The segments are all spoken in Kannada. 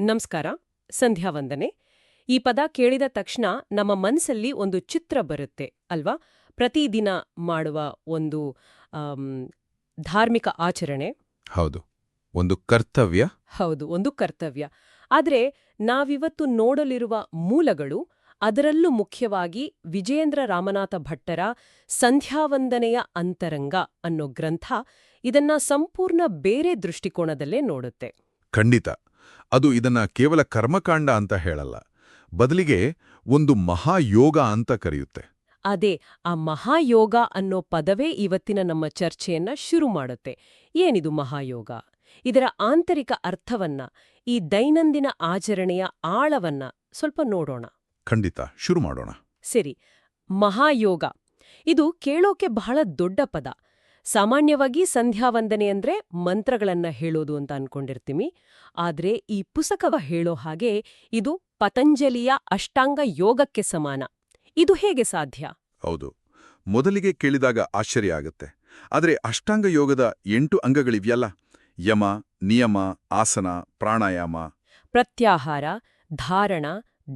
ನಮಸ್ಕಾರ. ಸಂಧ್ಯಾ ವಂದನೆ. ಈ ಪದ ಕೇಳಿದ ತಕ್ಷಣ ನಮ್ಮ ಮನಸ್ಸಲ್ಲಿ ಒಂದು ಚಿತ್ರ ಬರುತ್ತೆ ಅಲ್ವಾ? ಪ್ರತಿದಿನ ಮಾಡುವ ಒಂದು ಆಮ್, ಧಾರ್ಮಿಕ ಆಚರಣೆ. ಹೌದು, ಒಂದು ಕರ್ತವ್ಯ. ಹೌದು, ಒಂದು ಕರ್ತವ್ಯ. ಆದರೆ ನಾವಿವತ್ತು ನೋಡಲಿರುವ ಮೂಲಗಳು, ಅದರಲ್ಲೂ ಮುಖ್ಯವಾಗಿ ವಿಜಯೇಂದ್ರ ರಾಮನಾಥ ಭಟ್ಟರ ಸಂಧ್ಯಾವಂದನೆಯ ಅಂತರಂಗ ಅನ್ನೋ ಗ್ರಂಥ ಇದನ್ನ ಸಂಪೂರ್ಣ ಬೇರೆ ದೃಷ್ಟಿಕೋನದಲ್ಲೇ ನೋಡುತ್ತೆ. ಖಂಡಿತ. ಅದು ಇದನ್ನ ಕೇವಲ ಕರ್ಮಕಾಂಡ ಅಂತ ಹೇಳಲ್ಲ, ಬದಲಿಗೆ ಒಂದು ಮಹಾಯೋಗ ಅಂತ ಕರೆಯುತ್ತೆ. ಅದೇ, ಆ ಮಹಾಯೋಗ ಅನ್ನೋ ಪದವೇ ಇವತ್ತಿನ ನಮ್ಮ ಚರ್ಚೆಯನ್ನ ಶುರು ಮಾಡುತ್ತೆ. ಏನಿದು ಮಹಾಯೋಗ? ಇದರ ಆಂತರಿಕ ಅರ್ಥವನ್ನ, ಈ ದೈನಂದಿನ ಆಚರಣೆಯ ಆಳವನ್ನ ಸ್ವಲ್ಪ ನೋಡೋಣ. ಖಂಡಿತ, ಶುರು ಮಾಡೋಣ. ಸರಿ, ಮಹಾಯೋಗ ಇದು ಕೇಳೋಕೆ ಬಹಳ ದೊಡ್ಡ ಪದ. ಸಾಮಾನ್ಯವಾಗಿ ಸಂಧ್ಯಾವಂದನೆ ಅಂದ್ರೆ ಮಂತ್ರಗಳನ್ನ ಹೇಳೋದು ಅಂತ ಅನ್ಕೊಂಡಿರ್ತೀವಿ. ಆದ್ರೆ ಈ ಪುಸ್ತಕವ ಹೇಳೋ ಹಾಗೆ ಇದು ಪತಂಜಲಿಯ ಅಷ್ಟಾಂಗ ಯೋಗಕ್ಕೆ ಸಮಾನ. ಇದು ಹೇಗೆ ಸಾಧ್ಯ? ಹೌದು, ಮೊದಲಿಗೆ ಕೇಳಿದಾಗ ಆಶ್ಚರ್ಯ ಆಗತ್ತೆ. ಆದರೆ ಅಷ್ಟಾಂಗ ಯೋಗದ 8 ಅಂಗಗಳಿವ್ಯಲ್ಲ, ಯಮ, ನಿಯಮ, ಆಸನ, ಪ್ರಾಣಾಯಾಮ, ಪ್ರತ್ಯಾಹಾರ, ಧಾರಣ,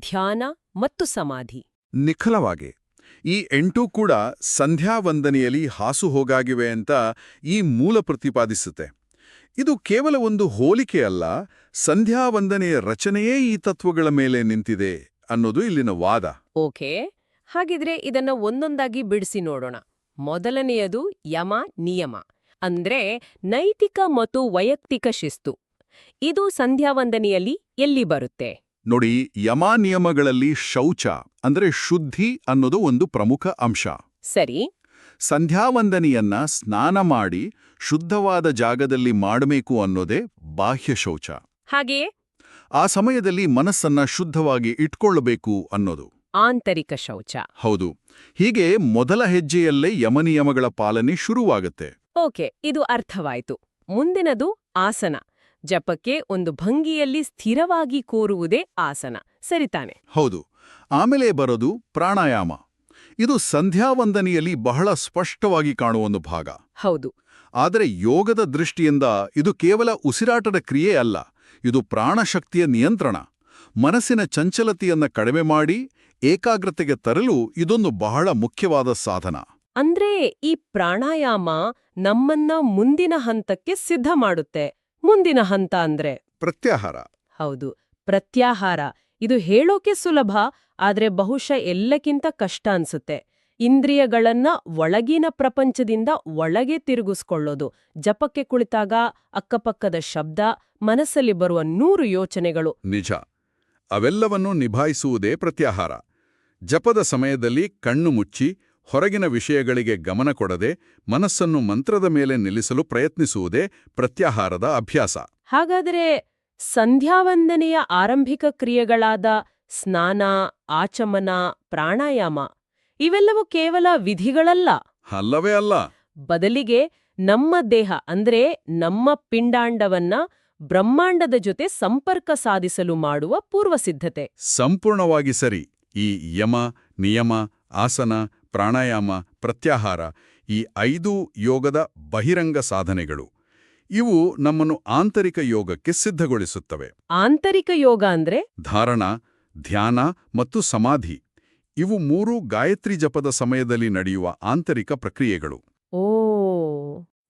ಧ್ಯಾನ ಮತ್ತು ಸಮಾಧಿ. ನಿಖಲವಾಗಿ ಈ 8 ಕೂಡ ಸಂಧ್ಯಾವಂದನೆಯಲ್ಲಿ ಹಾಸುಹೋಗಾಗಿವೆ ಅಂತ ಈ ಮೂಲ ಪ್ರತಿಪಾದಿಸುತ್ತೆ. ಇದು ಕೇವಲ ಒಂದು ಹೋಲಿಕೆ ಅಲ್ಲ, ಸಂಧ್ಯಾವಂದನೆಯ ರಚನೆಯೇ ಈ ತತ್ವಗಳ ಮೇಲೆ ನಿಂತಿದೆ ಅನ್ನೋದು ಇಲ್ಲಿನ ವಾದ. ಓಕೆ, ಹಾಗಿದ್ರೆ ಇದನ್ನ ಒಂದೊಂದಾಗಿ ಬಿಡಿಸಿ ನೋಡೋಣ. ಮೊದಲನೆಯದು ಯಮ ನಿಯಮ, ಅಂದ್ರೆ ನೈತಿಕ ಮತ್ತು ವೈಯಕ್ತಿಕ ಶಿಸ್ತು. ಇದು ಸಂಧ್ಯಾವಂದನೆಯಲ್ಲಿ ಎಲ್ಲಿ ಬರುತ್ತೆ? ನೋಡಿ, ಯಮ ನಿಯಮಗಳಲ್ಲಿ ಶೌಚ ಅಂದ್ರೆ ಶುದ್ಧಿ ಅನ್ನೋದು ಒಂದು ಪ್ರಮುಖ ಅಂಶ. ಸರಿ. ಸಂಧ್ಯಾವಂದನೆಯನ್ನ ಸ್ನಾನ ಮಾಡಿ ಶುದ್ಧವಾದ ಜಾಗದಲ್ಲಿ ಮಾಡಬೇಕು ಅನ್ನೋದೇ ಬಾಹ್ಯ ಶೌಚ. ಹಾಗೆಯೇ ಆ ಸಮಯದಲ್ಲಿ ಮನಸ್ಸನ್ನ ಶುದ್ಧವಾಗಿ ಇಟ್ಕೊಳ್ಳಬೇಕು ಅನ್ನೋದು ಆಂತರಿಕ ಶೌಚ. ಹೌದು. ಹೀಗೆ ಮೊದಲ ಹೆಜ್ಜೆಯಲ್ಲೇ ಯಮನಿಯಮಗಳ ಪಾಲನೆ ಶುರುವಾಗತ್ತೆ. ಓಕೆ, ಇದು ಅರ್ಥವಾಯ್ತು. ಮುಂದಿನದು ಆಸನ. ಜಪಕ್ಕೆ ಒಂದು ಭಂಗಿಯಲ್ಲಿ ಸ್ಥಿರವಾಗಿ ಕೂರುವುದೇ ಆಸನ, ಸರಿತಾನೆ? ಹೌದು. ಆಮೇಲೆ ಬರೋದು ಪ್ರಾಣಾಯಾಮ. ಇದು ಸಂಧ್ಯಾವಂದನೆಯಲ್ಲಿ ಬಹಳ ಸ್ಪಷ್ಟವಾಗಿ ಕಾಣುವ ಒಂದು ಭಾಗ. ಹೌದು. ಆದರೆ ಯೋಗದ ದೃಷ್ಟಿಯಿಂದ ಇದು ಕೇವಲ ಉಸಿರಾಟದ ಕ್ರಿಯೆ ಅಲ್ಲ, ಇದು ಪ್ರಾಣಶಕ್ತಿಯ ನಿಯಂತ್ರಣ. ಮನಸ್ಸಿನ ಚಂಚಲತೆಯನ್ನ ಕಡಿಮೆ ಮಾಡಿ ಏಕಾಗ್ರತೆಗೆ ತರಲು ಇದೊಂದು ಬಹಳ ಮುಖ್ಯವಾದ ಸಾಧನ. ಅಂದ್ರೆ ಈ ಪ್ರಾಣಾಯಾಮ ನಮ್ಮನ್ನ ಮುಂದಿನ ಹಂತಕ್ಕೆ ಸಿದ್ಧ ಮಾಡುತ್ತೆ. ಮುಂದಿನ ಹಂತ ಅಂದ್ರೆ ಪ್ರತ್ಯಾಹಾರ. ಹೌದು, ಪ್ರತ್ಯಾಹಾರ. ಇದು ಹೇಳೋಕೆ ಸುಲಭ, ಆದ್ರೆ ಬಹುಶಃ ಎಲ್ಲಕ್ಕಿಂತ ಕಷ್ಟ ಅನ್ಸುತ್ತೆ. ಇಂದ್ರಿಯಗಳನ್ನ ಒಳಗಿನ ಪ್ರಪಂಚದಿಂದ ಒಳಗೆ ತಿರುಗಿಸ್ಕೊಳ್ಳೋದು. ಜಪಕ್ಕೆ ಕುಳಿತಾಗ ಅಕ್ಕಪಕ್ಕದ ಶಬ್ದ, ಮನಸ್ಸಲ್ಲಿ ಬರುವ 100 ಯೋಚನೆಗಳು. ನಿಜ. ಅವೆಲ್ಲವನ್ನೂ ನಿಭಾಯಿಸುವುದೇ ಪ್ರತ್ಯಾಹಾರ. ಜಪದ ಸಮಯದಲ್ಲಿ ಕಣ್ಣು ಮುಚ್ಚಿ ಹೊರಗಿನ ವಿಷಯಗಳಿಗೆ ಗಮನ ಕೊಡದೆ ಮನಸ್ಸನ್ನು ಮಂತ್ರದ ಮೇಲೆ ನಿಲ್ಲಿಸಲು ಪ್ರಯತ್ನಿಸುವುದೇ ಪ್ರತ್ಯಾಹಾರದ ಅಭ್ಯಾಸ. ಹಾಗಾದರೆ ಸಂಧ್ಯಾವಂದನೆಯ ಆರಂಭಿಕ ಕ್ರಿಯೆಗಳಾದ ಸ್ನಾನ, ಆಚಮನ, ಪ್ರಾಣಾಯಾಮ ಇವೆಲ್ಲವೂ ಕೇವಲ ವಿಧಿಗಳಲ್ಲ. ಅಲ್ಲವೇ ಅಲ್ಲ. ಬದಲಿಗೆ ನಮ್ಮ ದೇಹ ಅಂದ್ರೆ ನಮ್ಮ ಪಿಂಡಾಂಡವನ್ನ ಬ್ರಹ್ಮಾಂಡದ ಜೊತೆ ಸಂಪರ್ಕ ಸಾಧಿಸಲು ಮಾಡುವ ಪೂರ್ವಸಿದ್ಧತೆ. ಸಂಪೂರ್ಣವಾಗಿ ಸರಿ. ಈ ಯಮ, ನಿಯಮ, ಆಸನ, ಪ್ರಾಣಾಯಾಮ, ಪ್ರತ್ಯಾಹಾರ ಈ 5 ಯೋಗದ ಬಹಿರಂಗ ಸಾಧನೆಗಳು. ಇವು ನಮ್ಮನ್ನು ಆಂತರಿಕ ಯೋಗಕ್ಕೆ ಸಿದ್ಧಗೊಳಿಸುತ್ತವೆ. ಆಂತರಿಕ ಯೋಗ ಅಂದ್ರೆ ಧಾರಣ, ಧ್ಯಾನ ಮತ್ತು ಸಮಾಧಿ ಇವು 3 ಗಾಯತ್ರಿ ಜಪದ ಸಮಯದಲ್ಲಿ ನಡೆಯುವ ಆಂತರಿಕ ಪ್ರಕ್ರಿಯೆಗಳು. ಓ.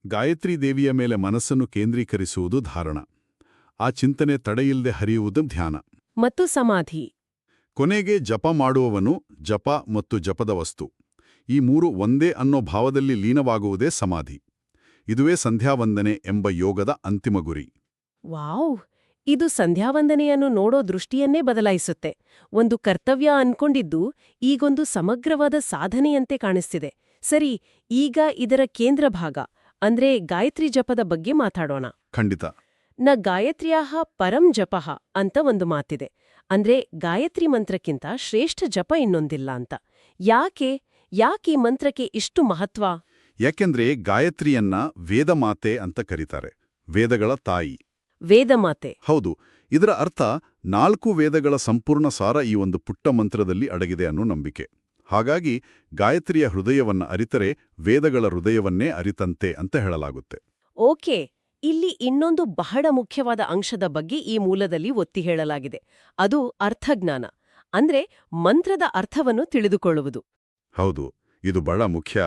ಗಾಯತ್ರಿ ದೇವಿಯ ಮೇಲೆ ಮನಸ್ಸನ್ನು ಕೇಂದ್ರೀಕರಿಸುವುದು ಧಾರಣ. ಆ ಚಿಂತನೆ ತಡೆಯಿಲ್ಲದೆ ಹರಿಯುವುದು ಧ್ಯಾನ. ಮತ್ತು ಸಮಾಧಿ. ಕೊನೆಗೆ ಜಪ ಮಾಡುವವನು, ಜಪ ಮತ್ತು ಜಪದ ವಸ್ತು ಈ 3 ಒಂದೇ ಅನ್ನೋ ಭಾವದಲ್ಲಿ ಲೀನವಾಗುವುದೇ ಸಮಾಧಿ. ಇದುವೇ ಸಂಧ್ಯಾವಂದನೆ ಎಂಬ ಯೋಗದ ಅಂತಿಮ ಗುರಿ. ವಾವ್! ಇದು ಸಂಧ್ಯಾವಂದನೆಯನ್ನು ನೋಡೋ ದೃಷ್ಟಿಯನ್ನೇ ಬದಲಾಯಿಸುತ್ತೆ. ಒಂದು ಕರ್ತವ್ಯ ಅನ್ಕೊಂಡಿದ್ದು ಈಗೊಂದು ಸಮಗ್ರವಾದ ಸಾಧನೆಯಂತೆ ಕಾಣಿಸ್ತಿದೆ. ಸರಿ, ಈಗ ಇದರ ಕೇಂದ್ರ ಭಾಗ ಅಂದ್ರೆ ಗಾಯತ್ರಿ ಜಪದ ಬಗ್ಗೆ ಮಾತಾಡೋಣ. ಖಂಡಿತ. ನ ಗಾಯತ್ರ್ಯಾಹ ಪರಂ ಜಪಃ ಅಂತ ಒಂದು ಮಾತಿದೆ. ಅಂದ್ರೆ ಗಾಯತ್ರಿ ಮಂತ್ರಕ್ಕಿಂತ ಶ್ರೇಷ್ಠ ಜಪ ಇನ್ನೊಂದಿಲ್ಲ ಅಂತ. ಯಾಕೆ ಈ ಮಂತ್ರಕ್ಕೆ ಇಷ್ಟು ಮಹತ್ವ? ಯಾಕೆಂದ್ರೆ ಗಾಯತ್ರಿಯನ್ನ ವೇದಮಾತೆ ಅಂತ ಕರೀತಾರೆ. ವೇದಗಳ ತಾಯಿ. ವೇದಮಾತೆ. ಹೌದು. ಇದರ ಅರ್ಥ 4 ವೇದಗಳ ಸಂಪೂರ್ಣ ಸಾರ ಈ ಒಂದು ಪುಟ್ಟ ಮಂತ್ರದಲ್ಲಿ ಅಡಗಿದೆ ಅನ್ನೋ ನಂಬಿಕೆ. ಹಾಗಾಗಿ ಗಾಯತ್ರಿಯ ಹೃದಯವನ್ನ ಅರಿತರೆ ವೇದಗಳ ಹೃದಯವನ್ನೇ ಅರಿತಂತೆ ಅಂತ ಹೇಳಲಾಗುತ್ತೆ. ಓಕೆ, ಇಲ್ಲಿ ಇನ್ನೊಂದು ಬಹಳ ಮುಖ್ಯವಾದ ಅಂಶದ ಬಗ್ಗೆ ಈ ಮೂಲದಲ್ಲಿ ಒತ್ತಿ ಹೇಳಲಾಗಿದೆ. ಅದು ಅರ್ಥಜ್ಞಾನ. ಅಂದ್ರೆ ಮಂತ್ರದ ಅರ್ಥವನ್ನು ತಿಳಿದುಕೊಳ್ಳುವುದು. ಹೌದು, ಇದು ಬಹಳ ಮುಖ್ಯ.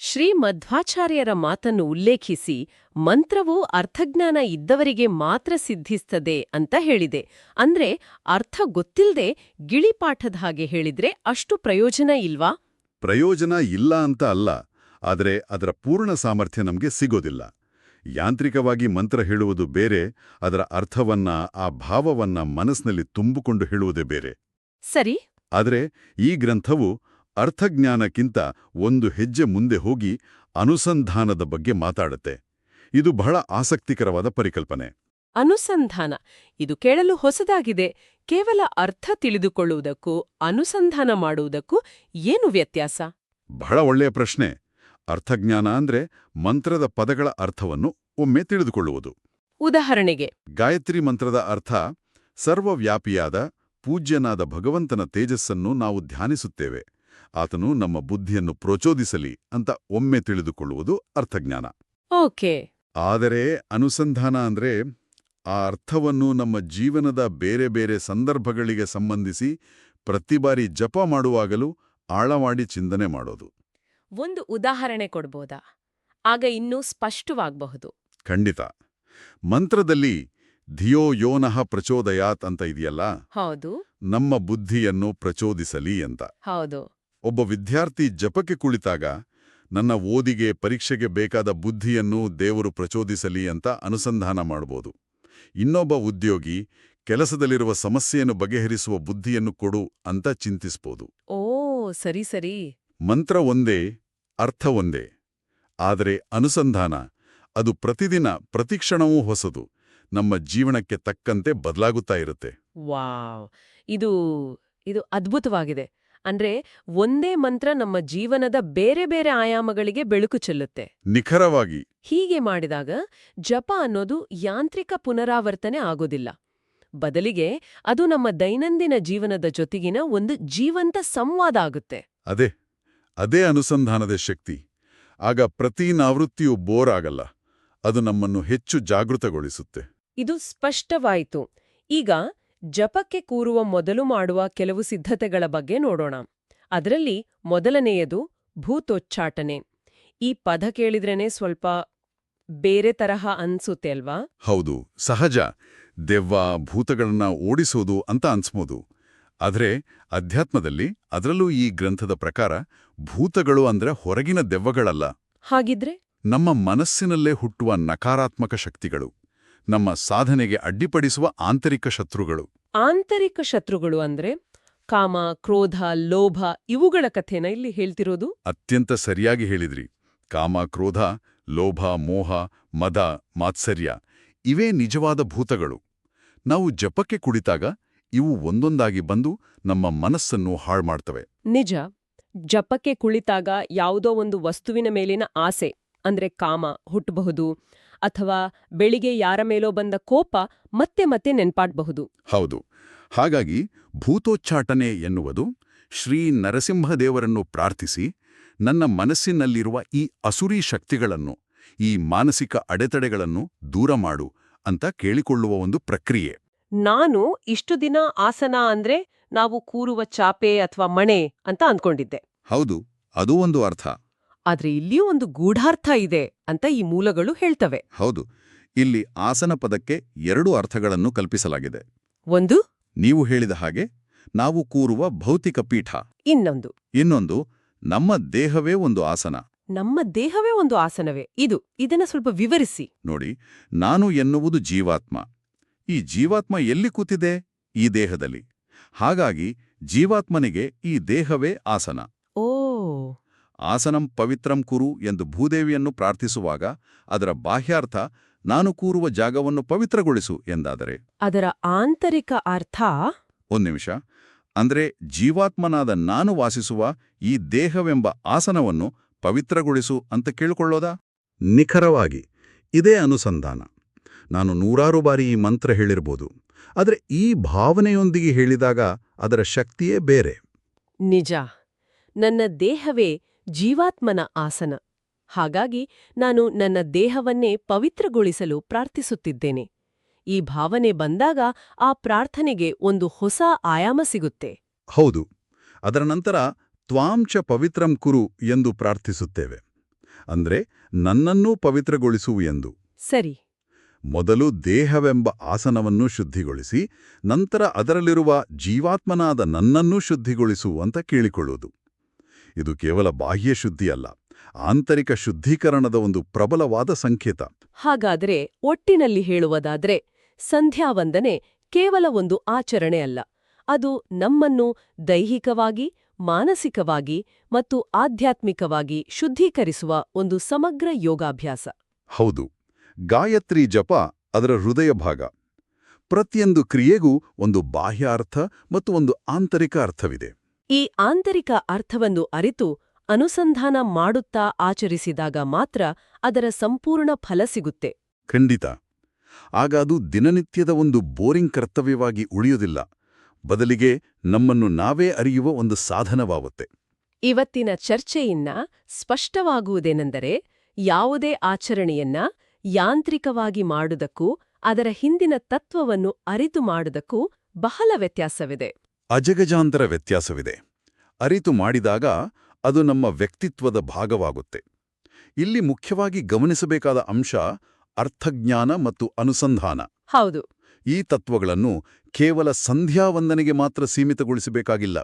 ಶ್ರೀ ಮಧ್ವಾಚಾರ್ಯರ ಮಾತನ್ನು ಉಲ್ಲೇಖಿಸಿ ಮಂತ್ರವು ಅರ್ಥಜ್ಞಾನ ಇದ್ದವರಿಗೆ ಮಾತ್ರ ಸಿದ್ಧಿಸ್ತದೆ ಅಂತ ಹೇಳಿದೆ. ಅಂದ್ರೆ ಅರ್ಥ ಗೊತ್ತಿಲ್ಲದೆ ಗಿಳಿಪಾಠದ ಹಾಗೆ ಹೇಳಿದ್ರೆ ಅಷ್ಟು ಪ್ರಯೋಜನ ಇಲ್ವಾ? ಪ್ರಯೋಜನ ಇಲ್ಲ ಅಂತ ಅಲ್ಲ, ಆದರೆ ಅದರ ಪೂರ್ಣ ಸಾಮರ್ಥ್ಯ ನಮಗೆ ಸಿಗೋದಿಲ್ಲ. ಯಾಂತ್ರಿಕವಾಗಿ ಮಂತ್ರ ಹೇಳುವುದು ಬೇರೆ, ಅದರ ಅರ್ಥವನ್ನ, ಆ ಭಾವವನ್ನ ಮನಸ್ಸಿನಲ್ಲಿ ತುಂಬಿಕೊಂಡು ಹೇಳುವುದೇ ಬೇರೆ. ಸರಿ. ಆದರೆ ಈ ಗ್ರಂಥವು ಅರ್ಥಜ್ಞಾನಕ್ಕಿಂತ ಒಂದು ಹೆಜ್ಜೆ ಮುಂದೆ ಹೋಗಿ ಅನುಸಂಧಾನದ ಬಗ್ಗೆ ಮಾತಾಡುತ್ತೆ. ಇದು ಬಹಳ ಆಸಕ್ತಿಕರವಾದ ಪರಿಕಲ್ಪನೆ. ಅನುಸಂಧಾನ, ಇದು ಕೇಳಲು ಹೊಸದಾಗಿದೆ. ಕೇವಲ ಅರ್ಥ ತಿಳಿದುಕೊಳ್ಳುವುದಕ್ಕೂ ಅನುಸಂಧಾನ ಮಾಡುವುದಕ್ಕೂ ಏನು ವ್ಯತ್ಯಾಸ? ಬಹಳ ಒಳ್ಳೆಯ ಪ್ರಶ್ನೆ. ಅರ್ಥಜ್ಞಾನ ಅಂದ್ರೆ ಮಂತ್ರದ ಪದಗಳ ಅರ್ಥವನ್ನು ಒಮ್ಮೆ ತಿಳಿದುಕೊಳ್ಳುವುದು. ಉದಾಹರಣೆಗೆ, ಗಾಯತ್ರಿ ಮಂತ್ರದ ಅರ್ಥ ಸರ್ವವ್ಯಾಪಿಯಾದ ಪೂಜ್ಯನಾದ ಭಗವಂತನ ತೇಜಸ್ಸನ್ನು ನಾವು ಧ್ಯಾನಿಸುತ್ತೇವೆ, ಆತನು ನಮ್ಮ ಬುದ್ಧಿಯನ್ನು ಪ್ರಚೋದಿಸಲಿ ಅಂತ ಒಮ್ಮೆ ತಿಳಿದುಕೊಳ್ಳುವುದು ಅರ್ಥಜ್ಞಾನ. ಓಕೆ. ಆದರೆ ಅನುಸಂಧಾನ ಅಂದ್ರೆ ಆ ಅರ್ಥವನ್ನು ನಮ್ಮ ಜೀವನದ ಬೇರೆ ಬೇರೆ ಸಂದರ್ಭಗಳಿಗೆ ಸಂಬಂಧಿಸಿ ಪ್ರತಿ ಬಾರಿ ಜಪ ಮಾಡುವಾಗಲೂ ಆಳವಾಗಿ ಚಿಂತನೆ ಮಾಡೋದು. ಒಂದು ಉದಾಹರಣೆ ಕೊಡ್ಬೋದಾ? ಆಗ ಇನ್ನೂ ಸ್ಪಷ್ಟವಾಗಬಹುದು. ಖಂಡಿತ. ಮಂತ್ರದಲ್ಲಿ ಧಿಯೋ ಯೋನಃ ಪ್ರಚೋದಯಾತ್ ಅಂತ ಇದೆಯಲ್ಲ, ಹೌದು ನಮ್ಮ ಬುದ್ಧಿಯನ್ನು ಪ್ರಚೋದಿಸಲಿ ಅಂತ. ಹೌದು. ಒಬ್ಬ ವಿದ್ಯಾರ್ಥಿ ಜಪಕ್ಕೆ ಕುಳಿತಾಗ ನನ್ನ ಓದಿಗೆ, ಪರೀಕ್ಷೆಗೆ ಬೇಕಾದ ಬುದ್ಧಿಯನ್ನು ದೇವರು ಪ್ರಚೋದಿಸಲಿ ಅಂತ ಅನುಸಂಧಾನ ಮಾಡಬಹುದು. ಇನ್ನೊಬ್ಬ ಉದ್ಯೋಗಿ ಕೆಲಸದಲ್ಲಿರುವ ಸಮಸ್ಯೆಯನ್ನು ಬಗೆಹರಿಸುವ ಬುದ್ಧಿಯನ್ನು ಕೊಡು ಅಂತ ಚಿಂತಿಸ್ಬೋದು. ಓ, ಸರಿ ಸರಿ. ಮಂತ್ರ ಒಂದೇ, ಅರ್ಥ ಒಂದೇ. ಆದರೆ ಅನುಸಂಧಾನ ಅದು ಪ್ರತಿದಿನ ಪ್ರತಿಕ್ಷಣವೂ ಹೊಸದು, ನಮ್ಮ ಜೀವನಕ್ಕೆ ತಕ್ಕಂತೆ ಬದಲಾಗುತ್ತಾ ಇರುತ್ತೆ. ವಾವ್, ಇದು ಅದ್ಭುತವಾಗಿದೆ. ಅಂದ್ರೆ ಒಂದೇ ಮಂತ್ರ ನಮ್ಮ ಜೀವನದ ಬೇರೆ ಬೇರೆ ಆಯಾಮಗಳಿಗೆ ಬೆಳಕು ಚೆಲ್ಲುತ್ತೆ. ನಿಖರವಾಗಿ. ಹೀಗೆ ಮಾಡಿದಾಗ ಜಪ ಅನ್ನೋದು ಯಾಂತ್ರಿಕ ಪುನರಾವರ್ತನೆ ಆಗೋದಿಲ್ಲ. ಬದಲಿಗೆ ಅದು ನಮ್ಮ ದೈನಂದಿನ ಜೀವನದ ಜೊತೆಗಿನ ಒಂದು ಜೀವಂತ ಸಂವಾದ ಆಗುತ್ತೆ. ಅದೇ ಅನುಸಂಧಾನದ ಶಕ್ತಿ. ಆಗ ಪ್ರತಿ ಆವೃತ್ತಿಯೂ ಬೋರ್ ಆಗಲ್ಲ, ಅದು ನಮ್ಮನ್ನು ಹೆಚ್ಚು ಜಾಗೃತಗೊಳಿಸುತ್ತೆ. ಇದು ಸ್ಪಷ್ಟವಾಯಿತು. ಈಗ ಜಪಕ್ಕೆ ಕೂರುವ ಮೊದಲು ಮಾಡುವ ಕೆಲವು ಸಿದ್ಧತೆಗಳ ಬಗ್ಗೆ ನೋಡೋಣ. ಅದರಲ್ಲಿ ಮೊದಲನೆಯದು ಭೂತೋಚ್ಚಾಟನೆ. ಈ ಪದ ಕೇಳಿದ್ರೇನೆ ಸ್ವಲ್ಪ ಬೇರೆ ತರಹ ಅನ್ಸುತ್ತೆ ಅಲ್ವಾ? ಹೌದು, ಸಹಜ. ದೆವ್ವ, ಭೂತಗಳನ್ನ ಓಡಿಸೋದು ಅಂತ ಅನ್ಸ್ಬೋದು. ಆದರೆ ಅಧ್ಯಾತ್ಮದಲ್ಲಿ, ಅದರಲ್ಲೂ ಈ ಗ್ರಂಥದ ಪ್ರಕಾರ, ಭೂತಗಳು ಅಂದ್ರೆ ಹೊರಗಿನ ದೆವ್ವಗಳಲ್ಲ. ಹಾಗಿದ್ರೆ ನಮ್ಮ ಮನಸ್ಸಿನಲ್ಲೇ ಹುಟ್ಟುವ ನಕಾರಾತ್ಮಕ ಶಕ್ತಿಗಳು, ನಮ್ಮ ಸಾಧನೆಗೆ ಅಡ್ಡಿಪಡಿಸುವ ಆಂತರಿಕ ಶತ್ರುಗಳು. ಆಂತರಿಕ ಶತ್ರುಗಳು ಅಂದ್ರೆ ಕಾಮ, ಕ್ರೋಧ, ಲೋಭ ಇವುಗಳ ಕಥೆನ ಇಲ್ಲಿ ಹೇಳ್ತಿರೋದು? ಅತ್ಯಂತ ಸರಿಯಾಗಿ ಹೇಳಿದ್ರಿ. ಕಾಮ, ಕ್ರೋಧ, ಲೋಭ, ಮೋಹ, ಮದ, ಮಾತ್ಸರ್ಯ ಇವೇ ನಿಜವಾದ ಭೂತಗಳು. ನಾವು ಜಪಕ್ಕೆ ಕುಳಿತಾಗ ಇವು ಒಂದೊಂದಾಗಿ ಬಂದು ನಮ್ಮ ಮನಸ್ಸನ್ನು ಹಾಳು ಮಾಡ್ತವೆ. ನಿಜ. ಜಪಕ್ಕೆ ಕುಳಿತಾಗ ಯಾವುದೋ ಒಂದು ವಸ್ತುವಿನ ಮೇಲಿನ ಆಸೆ ಅಂದ್ರೆ ಕಾಮ ಹುಟ್ಟಬಹುದು, ಅಥವಾ ಬೆಳಿಗ್ಗೆ ಯಾರ ಮೇಲೋ ಬಂದ ಕೋಪ ಮತ್ತೆ ಮತ್ತೆ ನೆನ್ಪಾಡ್ಬಹುದು. ಹೌದು. ಹಾಗಾಗಿ ಭೂತೋಚ್ಚಾಟನೆ ಎನ್ನುವುದು ಶ್ರೀ ನರಸಿಂಹದೇವರನ್ನು ಪ್ರಾರ್ಥಿಸಿ ನನ್ನ ಮನಸ್ಸಿನಲ್ಲಿರುವ ಈ ಅಸುರಿ ಶಕ್ತಿಗಳನ್ನು, ಈ ಮಾನಸಿಕ ಅಡೆತಡೆಗಳನ್ನು ದೂರ ಮಾಡು ಅಂತ ಕೇಳಿಕೊಳ್ಳುವ ಒಂದು ಪ್ರಕ್ರಿಯೆ. ನಾನು ಇಷ್ಟು ದಿನ ಆಸನ ಅಂದ್ರೆ ನಾವು ಕೂರುವ ಚಾಪೆ ಅಥವಾ ಮಣೆ ಅಂತ ಅಂದ್ಕೊಂಡಿದ್ದೆ. ಹೌದು, ಅದೂ ಒಂದು ಅರ್ಥ. ಆದ್ರೆ ಇಲ್ಲಿಯೂ ಒಂದು ಗೂಢಾರ್ಥ ಇದೆ ಅಂತ ಈ ಮೂಲಗಳು ಹೇಳ್ತವೆ. ಹೌದು, ಇಲ್ಲಿ ಆಸನ ಪದಕ್ಕೆ 2 ಅರ್ಥಗಳನ್ನು ಕಲ್ಪಿಸಲಾಗಿದೆ. ಒಂದು, ನೀವು ಹೇಳಿದ ಹಾಗೆ ನಾವು ಕೂರುವ ಭೌತಿಕ ಪೀಠ. ಇನ್ನೊಂದು ನಮ್ಮ ದೇಹವೇ ಒಂದು ಆಸನ. ನಮ್ಮ ದೇಹವೇ ಒಂದು ಆಸನವೇ. ಇದನ್ನ ಸ್ವಲ್ಪ ವಿವರಿಸಿ. ನೋಡಿ, ನಾನು ಎನ್ನುವುದು ಜೀವಾತ್ಮ. ಈ ಜೀವಾತ್ಮ ಎಲ್ಲಿ ಕೂತಿದೆ? ಈ ದೇಹದಲ್ಲಿ. ಹಾಗಾಗಿ ಜೀವಾತ್ಮನಿಗೆ ಈ ದೇಹವೇ ಆಸನ. ಓ. ಆಸನಂ ಪವಿತ್ರಂ ಕುರು ಎಂದು ಭೂದೇವಿಯನ್ನು ಪ್ರಾರ್ಥಿಸುವಾಗ ಅದರ ಬಾಹ್ಯಾರ್ಥ ನಾನು ಕೂರುವ ಜಾಗವನ್ನು ಪವಿತ್ರಗೊಳಿಸು ಎಂದಾದರೆ, ಅದರ ಆಂತರಿಕ ಅರ್ಥ? ಒಂದು ನಿಮಿಷ. ಅಂದ್ರೆ ಜೀವಾತ್ಮನಾದ ನಾನು ವಾಸಿಸುವ ಈ ದೇಹವೆಂಬ ಆಸನವನ್ನು ಪವಿತ್ರಗೊಳಿಸು ಅಂತ ಕೇಳಿಕೊಳ್ಳೋದಾ? ನಿಖರವಾಗಿ ಇದೇ ಅನುಸಂಧಾನ. ನಾನು 100 ಬಾರಿ ಈ ಮಂತ್ರ ಹೇಳಿರ್ಬೋದು, ಆದರೆ ಈ ಭಾವನೆಯೊಂದಿಗೆ ಹೇಳಿದಾಗ ಅದರ ಶಕ್ತಿಯೇ ಬೇರೆ. ನಿಜ. ನನ್ನ ದೇಹವೇ ಜೀವಾತ್ಮನ ಆಸನ. ಹಾಗಾಗಿ ನಾನು ನನ್ನ ದೇಹವನ್ನೇ ಪವಿತ್ರಗೊಳಿಸಲು ಪ್ರಾರ್ಥಿಸುತ್ತಿದ್ದೇನೆ. ಈ ಭಾವನೆ ಬಂದಾಗ ಆ ಪ್ರಾರ್ಥನೆಗೆ ಒಂದು ಹೊಸ ಆಯಾಮ ಸಿಗುತ್ತೆ. ಹೌದು. ಅದರ ನಂತರ ತ್ವಾಂಚ ಪವಿತ್ರಂ ಕುರು ಎಂದು ಪ್ರಾರ್ಥಿಸುತ್ತೇವೆ. ಅಂದ್ರೆ ನನ್ನನ್ನೂ ಪವಿತ್ರಗೊಳಿಸು ಎಂದು. ಸರಿ. ಮೊದಲು ದೇಹವೆಂಬ ಆಸನವನ್ನು ಶುದ್ಧಿಗೊಳಿಸಿ ನಂತರ ಅದರಲ್ಲಿರುವ ಜೀವಾತ್ಮನಾದ ನನ್ನನ್ನೂ ಶುದ್ಧಿಗೊಳಿಸು ಅಂತ ಕೇಳಿಕೊಳ್ಳುವುದು. ಇದು ಕೇವಲ ಬಾಹ್ಯ ಶುದ್ಧಿಯಲ್ಲ, ಆಂತರಿಕ ಶುದ್ಧೀಕರಣದ ಒಂದು ಪ್ರಬಲವಾದ ಸಂಕೇತ. ಹಾಗಾದ್ರೆ ಒಟ್ಟಿನಲ್ಲಿ ಹೇಳುವುದಾದ್ರೆ ಸಂಧ್ಯಾವಂದನೆ ಕೇವಲ ಒಂದು ಆಚರಣೆ ಅಲ್ಲ, ಅದು ನಮ್ಮನ್ನು ದೈಹಿಕವಾಗಿ, ಮಾನಸಿಕವಾಗಿ ಮತ್ತು ಆಧ್ಯಾತ್ಮಿಕವಾಗಿ ಶುದ್ಧೀಕರಿಸುವ ಒಂದು ಸಮಗ್ರ ಯೋಗಾಭ್ಯಾಸ. ಹೌದು. ಗಾಯತ್ರಿ ಜಪ ಅದರ ಹೃದಯ ಭಾಗ. ಪ್ರತಿಯೊಂದು ಕ್ರಿಯೆಗೂ ಒಂದು ಬಾಹ್ಯ ಅರ್ಥ ಮತ್ತು ಒಂದು ಆಂತರಿಕ ಅರ್ಥವಿದೆ. ಈ ಆಂತರಿಕ ಅರ್ಥವನ್ನು ಅರಿತು ಅನುಸಂಧಾನ ಮಾಡುತ್ತಾ ಆಚರಿಸಿದಾಗ ಮಾತ್ರ ಅದರ ಸಂಪೂರ್ಣ ಫಲ ಸಿಗುತ್ತೆ. ಖಂಡಿತ. ಆಗ ಅದು ದಿನನಿತ್ಯದ ಒಂದು ಬೋರಿಂಗ್ ಕರ್ತವ್ಯವಾಗಿ ಉಳಿಯುವುದಿಲ್ಲ, ಬದಲಿಗೆ ನಮ್ಮನ್ನು ನಾವೇ ಅರಿಯುವ ಒಂದು ಸಾಧನವಾಗುತ್ತೆ. ಇವತ್ತಿನ ಚರ್ಚೆಯಿಂದ ಸ್ಪಷ್ಟವಾಗುವುದೇನೆಂದರೆ, ಯಾವುದೇ ಆಚರಣೆಯನ್ನ ಯಾಂತ್ರಿಕವಾಗಿ ಮಾಡುವುದಕ್ಕೂ ಅದರ ಹಿಂದಿನ ತತ್ವವನ್ನು ಅರಿತು ಮಾಡುವುದಕ್ಕೂ ಬಹಳ ವ್ಯತ್ಯಾಸವಿದೆ. ಅಜಗಜಾಂತರ ವ್ಯತ್ಯಾಸವಿದೆ. ಅರಿತು ಮಾಡಿದಾಗ ಅದು ನಮ್ಮ ವ್ಯಕ್ತಿತ್ವದ ಭಾಗವಾಗುತ್ತೆ. ಇಲ್ಲಿ ಮುಖ್ಯವಾಗಿ ಗಮನಿಸಬೇಕಾದ ಅಂಶ ಅರ್ಥಜ್ಞಾನ ಮತ್ತು ಅನುಸಂಧಾನ. ಹೌದು. ಈ ತತ್ವಗಳನ್ನು ಕೇವಲ ಸಂಧ್ಯಾವಂದನೆಗೆ ಮಾತ್ರ ಸೀಮಿತಗೊಳಿಸಬೇಕಾಗಿಲ್ಲ.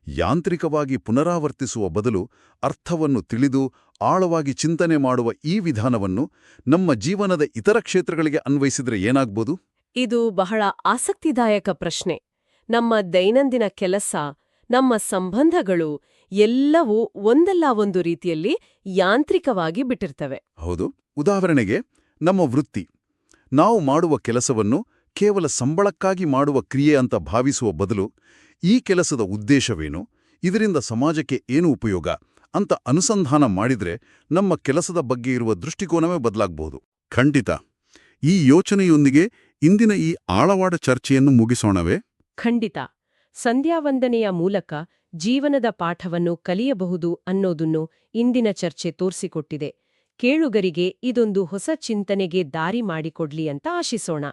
ಯಾಂತ್ರಿಕವಾಗಿ ಪುನರಾವರ್ತಿಸುವ ಬದಲು ಅರ್ಥವನ್ನು ತಿಳಿದು ಆಳವಾಗಿ ಚಿಂತನೆ ಮಾಡುವ ಈ ವಿಧಾನವನ್ನು ನಮ್ಮ ಜೀವನದ ಇತರ ಕ್ಷೇತ್ರಗಳಿಗೆ ಅನ್ವಯಿಸಿದ್ರೆ ಏನಾಗ್ಬೋದು? ಇದು ಬಹಳ ಆಸಕ್ತಿದಾಯಕ ಪ್ರಶ್ನೆ. ನಮ್ಮ ದೈನಂದಿನ ಕೆಲಸ, ನಮ್ಮ ಸಂಬಂಧಗಳು ಎಲ್ಲವೂ ಒಂದಲ್ಲ ಒಂದು ರೀತಿಯಲ್ಲಿ ಯಾಂತ್ರಿಕವಾಗಿ ಬಿಟ್ಟಿರ್ತವೆ. ಹೌದು. ಉದಾಹರಣೆಗೆ ನಮ್ಮ ವೃತ್ತಿ. ನಾವು ಮಾಡುವ ಕೆಲಸವನ್ನು ಕೇವಲ ಸಂಬಳಕ್ಕಾಗಿ ಮಾಡುವ ಕ್ರಿಯೆ ಅಂತ ಭಾವಿಸುವ ಬದಲು ಈ ಕೆಲಸದ ಉದ್ದೇಶವೇನು, ಇದರಿಂದ ಸಮಾಜಕ್ಕೆ ಏನು ಉಪಯೋಗ ಅಂತ ಅನುಸಂಧಾನ ಮಾಡಿದ್ರೆ ನಮ್ಮ ಕೆಲಸದ ಬಗ್ಗೆ ಇರುವ ದೃಷ್ಟಿಕೋನವೇ ಬದಲಾಗಬಹುದು. ಖಂಡಿತ. ಈ ಯೋಚನೆಯೊಂದಿಗೆ ಇಂದಿನ ಈ ಆಳವಾದ ಚರ್ಚೆಯನ್ನು ಮುಗಿಸೋಣವೇ? ಖಂಡಿತ. ಸಂಧ್ಯಾವಂದನೆಯ ಮೂಲಕ ಜೀವನದ ಪಾಠವನ್ನು ಕಲಿಯಬಹುದು ಅನ್ನೋದನ್ನು ಇಂದಿನ ಚರ್ಚೆ ತೋರಿಸಿಕೊಟ್ಟಿದೆ. ಕೇಳುಗರಿಗೆ ಇದೊಂದು ಹೊಸ ಚಿಂತನೆಗೆ ದಾರಿ ಮಾಡಿಕೊಡ್ಲಿ ಅಂತ ಆಶಿಸೋಣ.